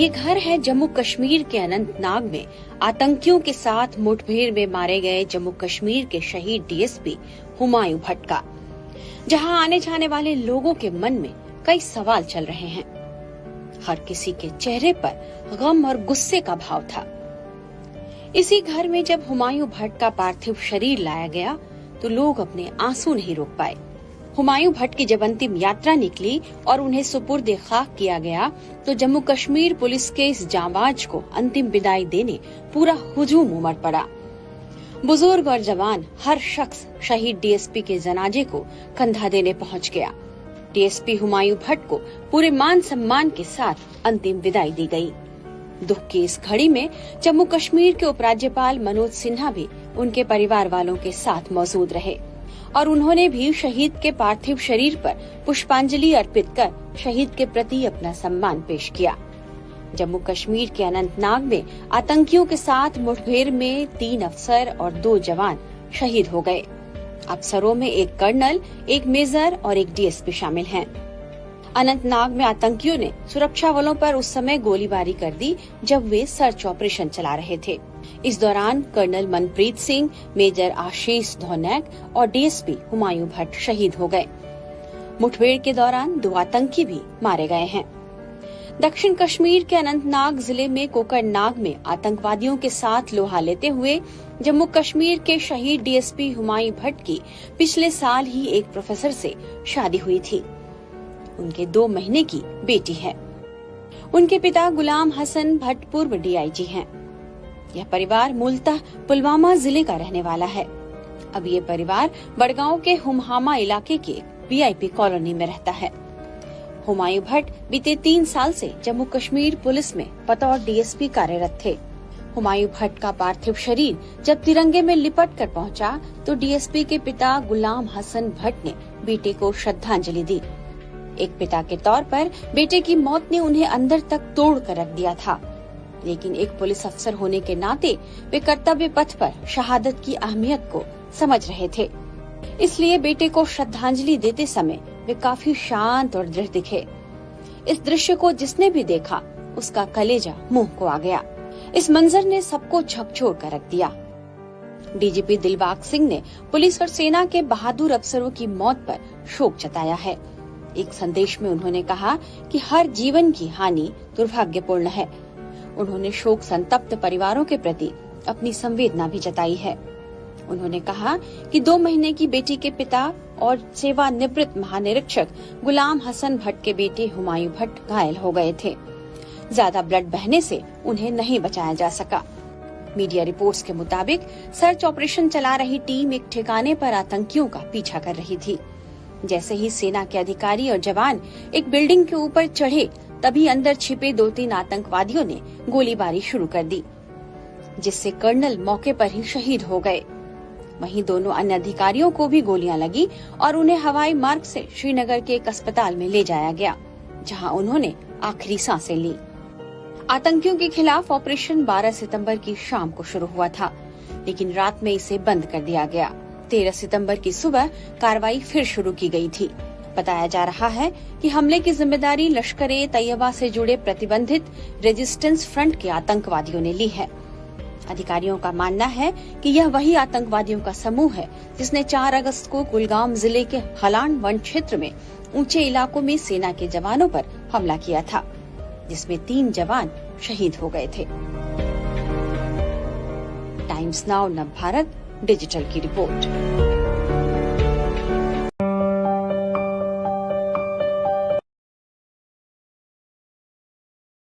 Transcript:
ये घर है जम्मू कश्मीर के अनंतनाग में आतंकियों के साथ मुठभेड़ में मारे गए जम्मू कश्मीर के शहीद डीएसपी हुमायूं भट्ट का, जहां आने जाने वाले लोगों के मन में कई सवाल चल रहे हैं। हर किसी के चेहरे पर गम और गुस्से का भाव था। इसी घर में जब हुमायूं भट्ट का पार्थिव शरीर लाया गया तो लोग अपने आंसू नहीं रोक पाए। हुमायूं भट्ट की जब अंतिम यात्रा निकली और उन्हें सुपुर्द खाक किया गया तो जम्मू कश्मीर पुलिस के इस जांबाज को अंतिम विदाई देने पूरा हुजूम उमड़ पड़ा। बुजुर्ग और जवान हर शख्स शहीद डीएसपी के जनाजे को कंधा देने पहुंच गया। डीएसपी हुमायूं भट्ट को पूरे मान सम्मान के साथ अंतिम विदाई दी गई। दुख की इस घड़ी में जम्मू कश्मीर के उपराज्यपाल मनोज सिन्हा भी उनके परिवार वालों के साथ मौजूद रहे और उन्होंने भी शहीद के पार्थिव शरीर पर पुष्पांजलि अर्पित कर शहीद के प्रति अपना सम्मान पेश किया। जम्मू कश्मीर के अनंतनाग में आतंकियों के साथ मुठभेड़ में 3 अफसर और 2 जवान शहीद हो गए। अफसरों में एक कर्नल, एक मेजर और एक डीएसपी शामिल हैं। अनंतनाग में आतंकियों ने सुरक्षा बलों पर उस समय गोलीबारी कर दी जब वे सर्च ऑपरेशन चला रहे थे। इस दौरान कर्नल मनप्रीत सिंह, मेजर आशीष धौनैक और डीएसपी हुमायूं भट्ट शहीद हो गए। मुठभेड़ के दौरान 2 आतंकी भी मारे गए हैं। दक्षिण कश्मीर के अनंतनाग जिले में कोकरनाग में आतंकवादियों के साथ लोहा लेते हुए जम्मू कश्मीर के शहीद डीएसपी हुमायूं भट्ट की पिछले साल ही एक प्रोफेसर से शादी हुई थी। उनके 2 महीने की बेटी है। उनके पिता गुलाम हसन भट्ट पूर्व डीआईजी हैं। यह परिवार मूलतः पुलवामा जिले का रहने वाला है। अब ये परिवार बड़गांव के हुमहामा इलाके के वीआईपी कॉलोनी में रहता है। हुमायूं भट्ट बीते 3 साल से जम्मू कश्मीर पुलिस में बतौर डीएसपी कार्यरत थे। हुमायूं भट्ट का पार्थिव शरीर जब तिरंगे में लिपट कर पहुंचा तो डीएसपी के पिता गुलाम हसन भट्ट ने बेटे को श्रद्धांजलि दी। एक पिता के तौर पर बेटे की मौत ने उन्हें अंदर तक तोड़ कर रख दिया था, लेकिन एक पुलिस अफसर होने के नाते वे कर्तव्य पथ पर शहादत की अहमियत को समझ रहे थे। इसलिए बेटे को श्रद्धांजलि देते समय वे काफी शांत और दृढ़ दिखे। इस दृश्य को जिसने भी देखा उसका कलेजा मुंह को आ गया। इस मंजर ने सबको झकझोर कर रख दिया। डीजीपी दिलबाग सिंह ने पुलिस और सेना के बहादुर अफसरों की मौत पर शोक जताया है। एक संदेश में उन्होंने कहा कि हर जीवन की हानि दुर्भाग्यपूर्ण है। उन्होंने शोक संतप्त परिवारों के प्रति अपनी संवेदना भी जताई है। उन्होंने कहा कि 2 महीने की बेटी के पिता और सेवानिवृत्त महानिरीक्षक गुलाम हसन भट्ट के बेटे हुमायूं भट्ट घायल हो गए थे। ज्यादा ब्लड बहने से उन्हें नहीं बचाया जा सका। मीडिया रिपोर्ट्स के मुताबिक सर्च ऑपरेशन चला रही टीम एक ठिकाने पर आतंकियों का पीछा कर रही थी। जैसे ही सेना के अधिकारी और जवान एक बिल्डिंग के ऊपर चढ़े तभी अंदर छिपे 2-3 आतंकवादियों ने गोलीबारी शुरू कर दी, जिससे कर्नल मौके पर ही शहीद हो गए। वहीं दोनों अन्य अधिकारियों को भी गोलियां लगी और उन्हें हवाई मार्ग से श्रीनगर के एक अस्पताल में ले जाया गया, जहां उन्होंने आखिरी सांसें ली। आतंकियों के खिलाफ ऑपरेशन 12 सितंबर की शाम को शुरू हुआ था, लेकिन रात में इसे बंद कर दिया गया। 13 सितंबर की सुबह कार्रवाई फिर शुरू की गई थी। बताया जा रहा है कि हमले की जिम्मेदारी लश्कर-ए-तैयबा से जुड़े प्रतिबंधित रेजिस्टेंस फ्रंट के आतंकवादियों ने ली है। अधिकारियों का मानना है कि यह वही आतंकवादियों का समूह है जिसने 4 अगस्त को कुलगाम जिले के हलान वन क्षेत्र में ऊंचे इलाकों में सेना के जवानों पर हमला किया था, जिसमें 3 जवान शहीद हो गए थे। टाइम्स नाउ नव भारत डिजिटल की रिपोर्ट।